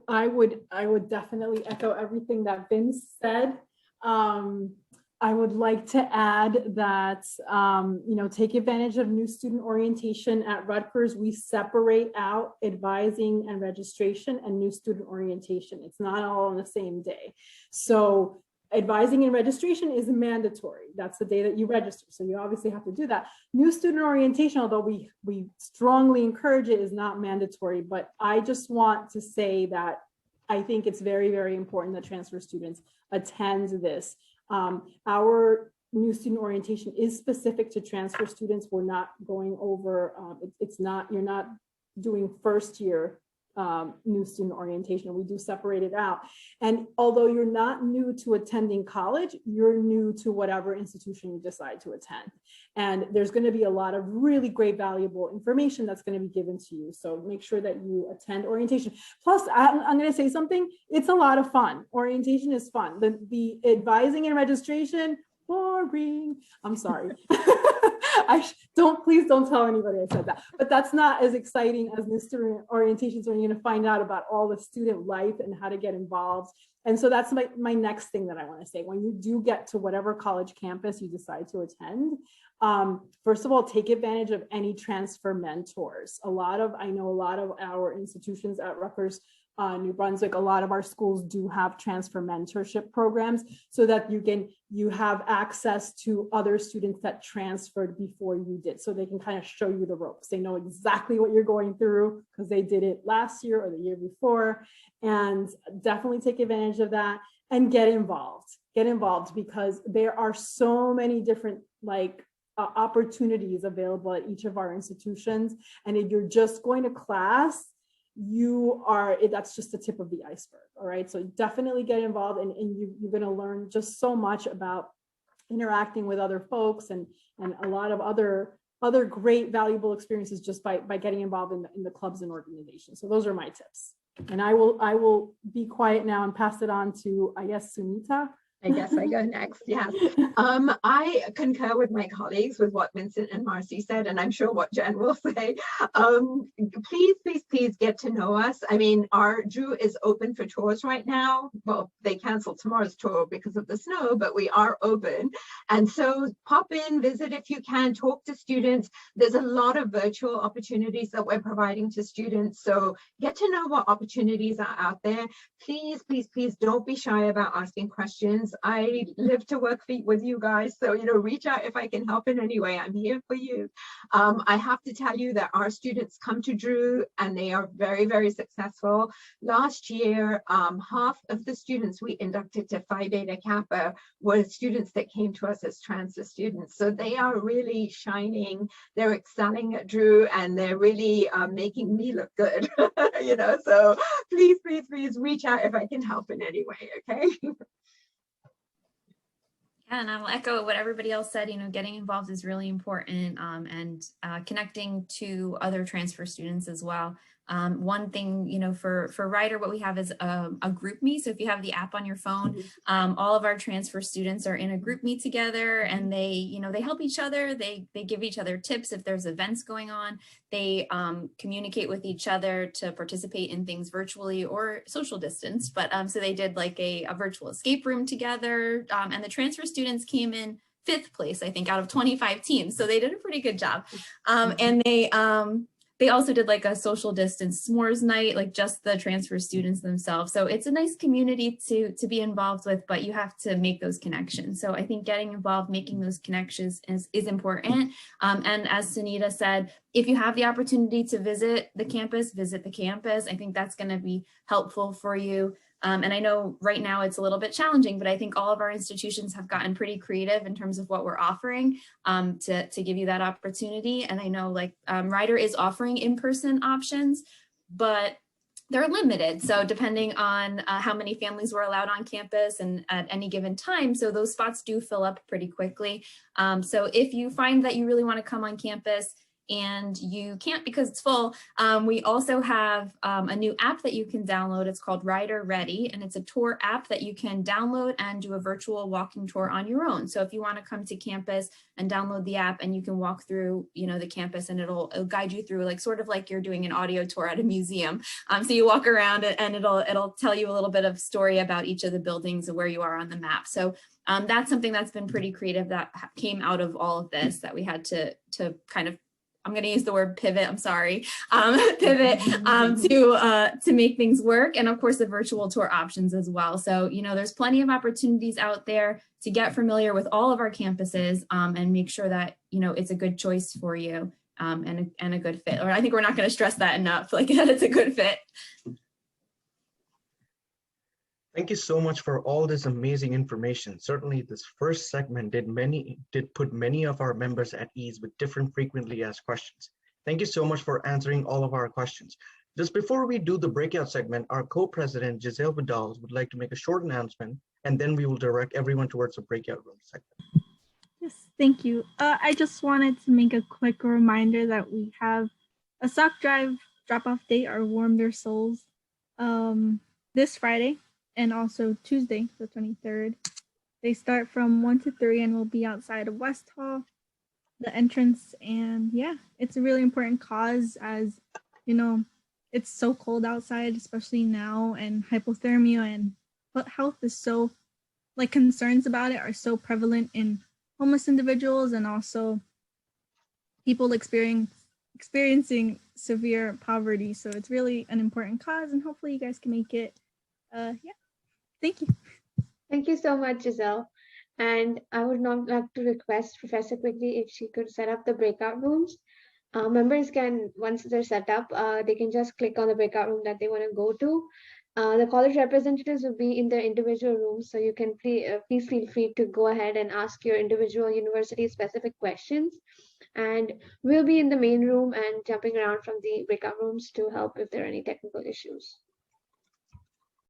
I would definitely echo everything that Vince said. I would like to add that, take advantage of new student orientation at Rutgers. We separate out advising and registration and new student orientation. It's not all on the same day. So advising and registration is mandatory. That's the day that you register. So you obviously have to do that. New student orientation, although we strongly encourage it, is not mandatory. But I just want to say that I think it's very, very important that transfer students attend this. Our new student orientation is specific to transfer students. We're not going over, you're not doing first year new student orientation. We do separate it out. And although you're not new to attending college, you're new to whatever institution you decide to attend. And there's going to be a lot of really great, valuable information that's going to be given to you. So make sure that you attend orientation. Plus, I'm going to say something. It's a lot of fun. Orientation is fun. The advising and registration, boring. I'm sorry. Please don't tell anybody I said that, but that's not as exciting as new student orientations, where you're going to find out about all the student life and how to get involved. And so that's my next thing that I want to say. When you do get to whatever college campus you decide to attend, first of all, take advantage of any transfer mentors. I know a lot of our institutions at Rutgers, New Brunswick, a lot of our schools do have transfer mentorship programs, so that you have access to other students that transferred before you did, so they can kind of show you the ropes. They know exactly what you're going through because they did it last year or the year before. And definitely take advantage of that and get involved because there are so many different opportunities available at each of our institutions. And if you're just going to class, that's just the tip of the iceberg. All right. So definitely get involved, and you're going to learn just so much about interacting with other folks and a lot of other great, valuable experiences just by getting involved in the clubs and organizations. So those are my tips. And I will be quiet now and pass it on to, I guess, Sunita. I guess I go next. Yes. I concur with my colleagues with what Vincent and Marcy said, and I'm sure what Jen will say. Please get to know us. I mean, our Drew is open for tours right now. Well, they canceled tomorrow's tour because of the snow, but we are open. And so pop in, visit if you can, talk to students. There's a lot of virtual opportunities that we're providing to students. So get to know what opportunities are out there. Please don't be shy about asking questions. I live to work with you guys, so reach out if I can help in any way. I'm here for you. I have to tell you that our students come to Drew and they are very, very successful. Last year, half of the students we inducted to Phi Beta Kappa were students that came to us as transfer students. So they are really shining. They're excelling at Drew, and they're really making me look good. So please reach out if I can help in any way. Okay. And I'll echo what everybody else said. Getting involved is really important, and connecting to other transfer students as well. One thing, for Ryder, what we have is a group meet. So if you have the app on your phone, all of our transfer students are in a group meet together, and they help each other. They give each other tips if there's events going on. They communicate with each other to participate in things virtually or social distance. But so they did like a virtual escape room together, and the transfer students came in 5th place, I think, out of 25 teams. So they did a pretty good job. And they also did like a social distance s'mores night, like just the transfer students themselves. So it's a nice community to be involved with, but you have to make those connections. So I think getting involved, making those connections is important. And as Sunita said, if you have the opportunity to visit the campus. I think that's going to be helpful for you. And I know right now it's a little bit challenging, but I think all of our institutions have gotten pretty creative in terms of what we're offering to give you that opportunity. And I know Ryder is offering in-person options, but they're limited. So depending on how many families were allowed on campus and at any given time, so those spots do fill up pretty quickly. So if you find that you really want to come on campus, and you can't because it's full, we also have a new app that you can download. It's called Rider Ready, and it's a tour app that you can download and do a virtual walking tour on your own. So if you want to come to campus and download the app, and you can walk through, the campus, and it'll guide you through, like sort of like you're doing an audio tour at a museum. So you walk around and it'll tell you a little bit of story about each of the buildings and where you are on the map. So that's something that's been pretty creative that came out of all of this, that we had to kind of, I'm going to use the word pivot, I'm sorry, pivot to make things work. And of course, the virtual tour options as well. So, there's plenty of opportunities out there to get familiar with all of our campuses and make sure that, it's a good choice for you and a good fit. Or I think we're not going to stress that enough, like that it's a good fit. Thank you so much for all this amazing information. Certainly this first segment did put many of our members at ease with different frequently asked questions. Thank you so much for answering all of our questions. Just before we do the breakout segment, our co-president Giselle Vidal would like to make a short announcement, and then we will direct everyone towards the breakout room segment. Yes, thank you. I just wanted to make a quick reminder that we have a sock drive drop-off date, our Warm Their Souls, this Friday. And also Tuesday, the 23rd. They start from 1 to 3 and will be outside of West Hall, the entrance. And yeah, it's a really important cause, as it's so cold outside, especially now, and hypothermia and foot health is so, concerns about it are so prevalent in homeless individuals and also people experiencing severe poverty. So it's really an important cause, and hopefully you guys can make it. Yeah. Thank you. Thank you so much, Giselle. And I would now like to request Professor quickly if she could set up the breakout rooms. Members can, once they're set up, they can just click on the breakout room that they want to go to. The college representatives will be in their individual rooms, so you can please feel free to go ahead and ask your individual university-specific questions. And we'll be in the main room and jumping around from the breakout rooms to help if there are any technical issues.